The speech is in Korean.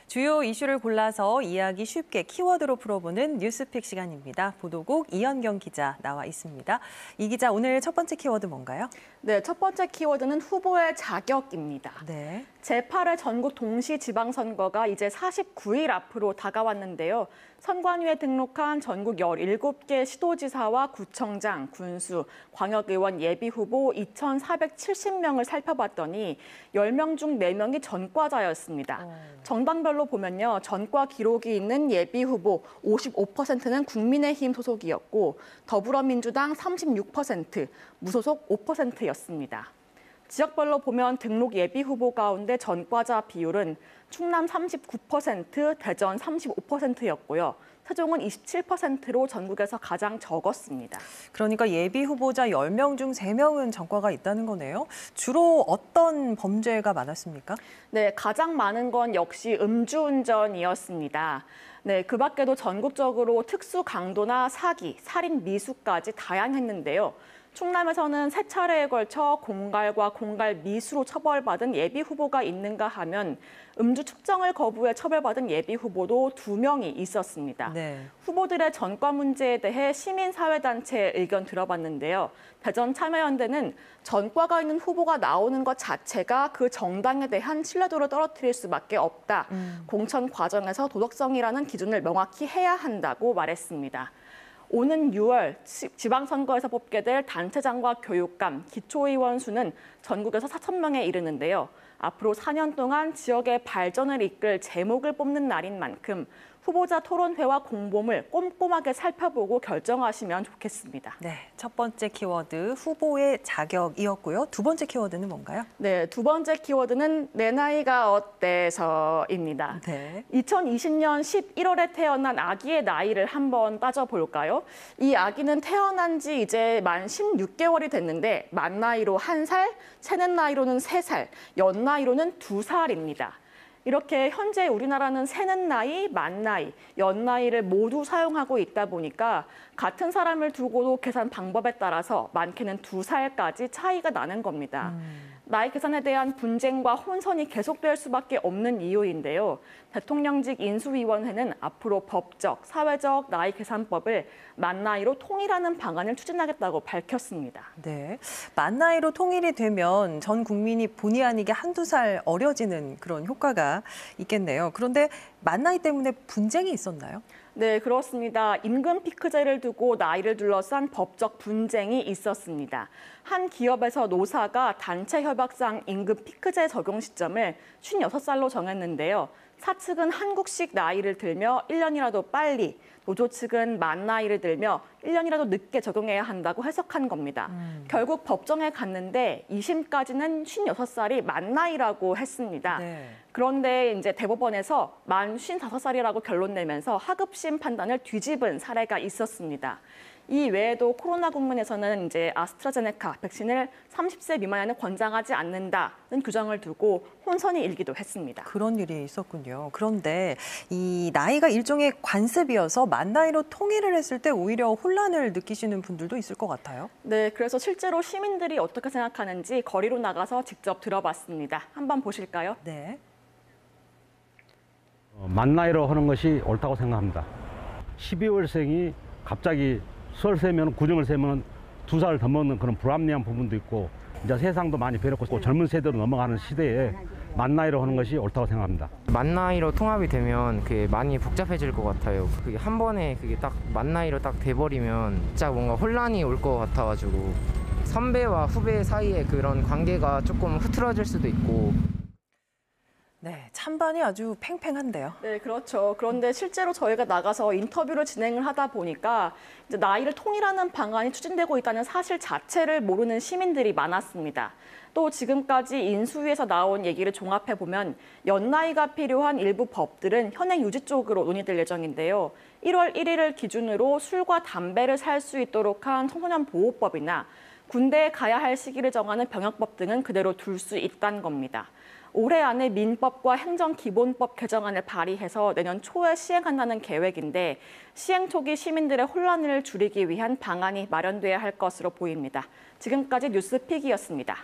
주요 이슈를 골라서 이야기 쉽게 키워드로 풀어보는 뉴스픽 시간입니다. 보도국 이현경 기자 나와 있습니다. 이 기자, 오늘 첫 번째 키워드 뭔가요? 네, 첫 번째 키워드는 후보의 자격입니다. 네. 제8회 전국 동시지방선거가 이제 49일 앞으로 다가왔는데요. 선관위에 등록한 전국 17개 시도지사와 구청장, 군수, 광역의원 예비후보 2,470명을 살펴봤더니 10명 중 4명이 전과자였습니다. 정당별로 보면요. 전과 기록이 있는 예비후보 55%는 국민의힘 소속이었고 더불어민주당 36%, 무소속 5%였습니다. 지역별로 보면 등록 예비 후보 가운데 전과자 비율은 충남 39%, 대전 35%였고요. 세종은 27%로 전국에서 가장 적었습니다. 그러니까 예비 후보자 10명 중 3명은 전과가 있다는 거네요. 주로 어떤 범죄가 많았습니까? 네, 가장 많은 건 역시 음주운전이었습니다. 네, 그 밖에도 전국적으로 특수 강도나 사기, 살인, 미수까지 다양했는데요. 충남에서는 3차례에 걸쳐 공갈과 공갈 미수로 처벌받은 예비 후보가 있는가 하면 음주 측정을 거부해 처벌받은 예비 후보도 2명이 있었습니다. 네. 후보들의 전과 문제에 대해 시민사회단체의 의견 들어봤는데요. 대전 참여연대는 전과가 있는 후보가 나오는 것 자체가 그 정당에 대한 신뢰도를 떨어뜨릴 수밖에 없다. 공천 과정에서 도덕성이라는 기준을 명확히 해야 한다고 말했습니다. 오는 6월 지방선거에서 뽑게 될 단체장과 교육감, 기초의원 수는 전국에서 4,000명에 이르는데요. 앞으로 4년 동안 지역의 발전을 이끌 제목을 뽑는 날인 만큼 후보자 토론회와 공범을 꼼꼼하게 살펴보고 결정하시면 좋겠습니다. 네, 첫 번째 키워드 후보의 자격이었고요. 두 번째 키워드는 뭔가요? 네, 두 번째 키워드는 내 나이가 어때서입니다. 네. 2020년 11월에 태어난 아기의 나이를 한번 따져볼까요? 이 아기는 태어난 지 이제 만 16개월이 됐는데 만 나이로 1살, 새는 나이로는 3살, 연 나이로는 2살입니다. 이렇게 현재 우리나라는 새는 나이, 만 나이, 연 나이를 모두 사용하고 있다 보니까 같은 사람을 두고도 계산 방법에 따라서 많게는 2살까지 차이가 나는 겁니다. 나이 계산에 대한 분쟁과 혼선이 계속될 수밖에 없는 이유인데요. 대통령직 인수위원회는 앞으로 법적, 사회적 나이 계산법을 만 나이로 통일하는 방안을 추진하겠다고 밝혔습니다. 네, 만 나이로 통일이 되면 전 국민이 본의 아니게 한두 살 어려지는 그런 효과가 있겠네요. 그런데 만 나이 때문에 분쟁이 있었나요? 네, 그렇습니다. 임금 피크제를 두고 나이를 둘러싼 법적 분쟁이 있었습니다. 한 기업에서 노사가 단체 협약상 임금 피크제 적용 시점을 56살로 정했는데요. 사측은 한국식 나이를 들며 1년이라도 빨리, 노조 측은 만 나이를 들며 1년이라도 늦게 적용해야 한다고 해석한 겁니다. 결국 법정에 갔는데 2심까지는 56살이 만 나이라고 했습니다. 네. 그런데 이제 대법원에서 만 55살이라고 결론 내면서 하급심 판단을 뒤집은 사례가 있었습니다. 이 외에도 코로나 국면에서는 이제 아스트라제네카 백신을 30세 미만에는 권장하지 않는다는 규정을 두고 혼선이 일기도 했습니다. 그런 일이 있었군요. 그런데 이 나이가 일종의 관습이어서 만 나이로 통일을 했을 때 오히려 혼란을 느끼시는 분들도 있을 것 같아요. 네, 그래서 실제로 시민들이 어떻게 생각하는지 거리로 나가서 직접 들어봤습니다. 한번 보실까요? 네. 만 나이로 하는 것이 옳다고 생각합니다. 12월생이 갑자기 설 세면 구정을 세면 2살 더 먹는 그런 불합리한 부분도 있고 이제 세상도 많이 변했고 젊은 세대로 넘어가는 시대에 만 나이로 하는 것이 옳다고 생각합니다. 만 나이로 통합이 되면 그게 많이 복잡해질 것 같아요. 그게 한 번에 그게 딱 만 나이로 딱 돼버리면 진짜 뭔가 혼란이 올 것 같아가지고 선배와 후배 사이에 그런 관계가 조금 흐트러질 수도 있고. 네, 찬반이 아주 팽팽한데요. 네, 그렇죠. 그런데 실제로 저희가 나가서 인터뷰를 진행을 하다 보니까 이제 나이를 통일하는 방안이 추진되고 있다는 사실 자체를 모르는 시민들이 많았습니다. 또 지금까지 인수위에서 나온 얘기를 종합해 보면 연나이가 필요한 일부 법들은 현행 유지 쪽으로 논의될 예정인데요. 1월 1일을 기준으로 술과 담배를 살 수 있도록 한 청소년 보호법이나 군대에 가야 할 시기를 정하는 병역법 등은 그대로 둘 수 있다는 겁니다. 올해 안에 민법과 행정기본법 개정안을 발의해서 내년 초에 시행한다는 계획인데 시행 초기 시민들의 혼란을 줄이기 위한 방안이 마련돼야 할 것으로 보입니다. 지금까지 뉴스픽이었습니다.